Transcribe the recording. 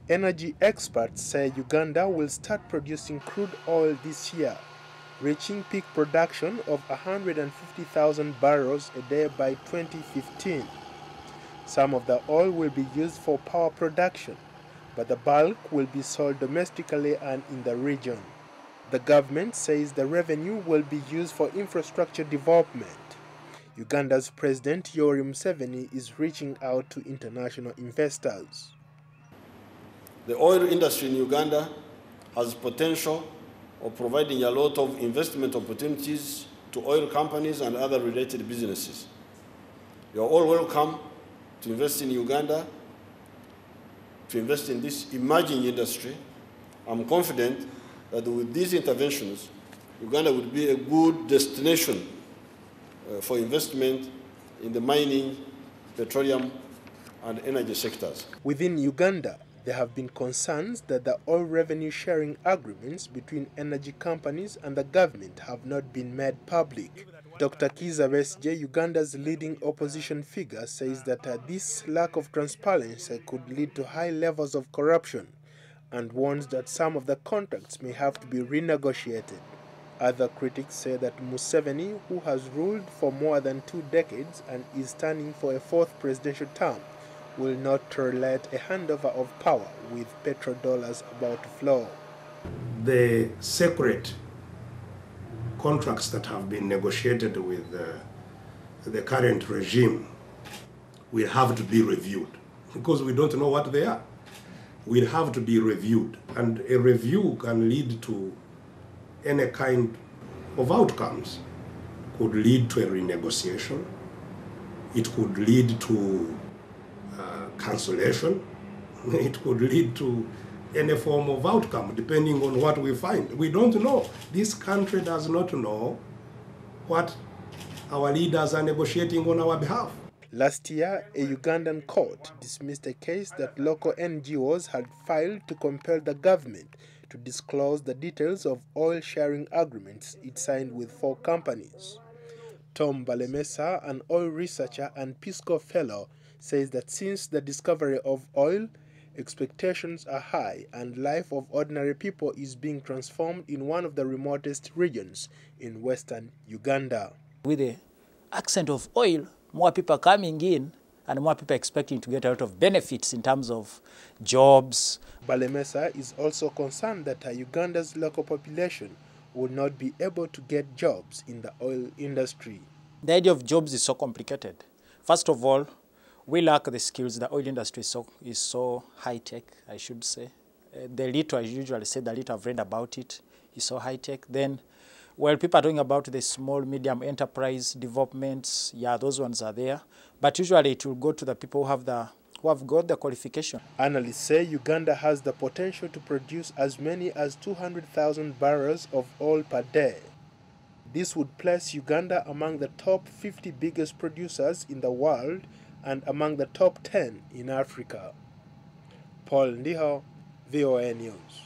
Energy experts say Uganda will start producing crude oil this year, reaching peak production of 150,000 barrels a day by 2015. Some of the oil will be used for power production, but the bulk will be sold domestically and in the region. The government says the revenue will be used for infrastructure development. Uganda's President Yoweri Museveni is reaching out to international investors. The oil industry in Uganda has potential of providing a lot of investment opportunities to oil companies and other related businesses. You are all welcome to invest in Uganda, to invest in this emerging industry. I'm confident that with these interventions, Uganda would be a good destination for investment in the mining, petroleum, and energy sectors. Within Uganda, there have been concerns that the oil revenue sharing agreements between energy companies and the government have not been made public. Dr. Kizza Besigye, Uganda's leading opposition figure, says that this lack of transparency could lead to high levels of corruption and warns that some of the contracts may have to be renegotiated. Other critics say that Museveni, who has ruled for more than 2 decades and is standing for a 4th presidential term, will not tolerate a handover of power with petrodollars about to flow. The secret contracts that have been negotiated with the current regime will have to be reviewed because we don't know what they are. Will have to be reviewed, and a review can lead to any kind of outcomes. Could lead to a renegotiation. It could lead to cancellation. It could lead to any form of outcome, depending on what we find. We don't know. This country does not know what our leaders are negotiating on our behalf. Last year, a Ugandan court dismissed a case that local NGOs had filed to compel the government to disclose the details of oil sharing agreements it signed with 4 companies. Tom Balemesa, an oil researcher and Peace Corps fellow, says that since the discovery of oil, expectations are high and life of ordinary people is being transformed in one of the remotest regions in western Uganda. With the accent of oil, more people coming in and more people expecting to get a lot of benefits in terms of jobs. Balemesa is also concerned that Uganda's local population will not be able to get jobs in the oil industry. The idea of jobs is so complicated. First of all, we lack the skills. The oil industry is so high-tech, I should say. The little, I usually say, the little I've read about it is so high-tech. Then, well, people are talking about the small, medium enterprise developments. Yeah, those ones are there. But usually it will go to the people who have got the qualification. Analysts say Uganda has the potential to produce as many as 200,000 barrels of oil per day. This would place Uganda among the top 50 biggest producers in the world and among the top 10 in Africa. Paul Ndiho, VOA News.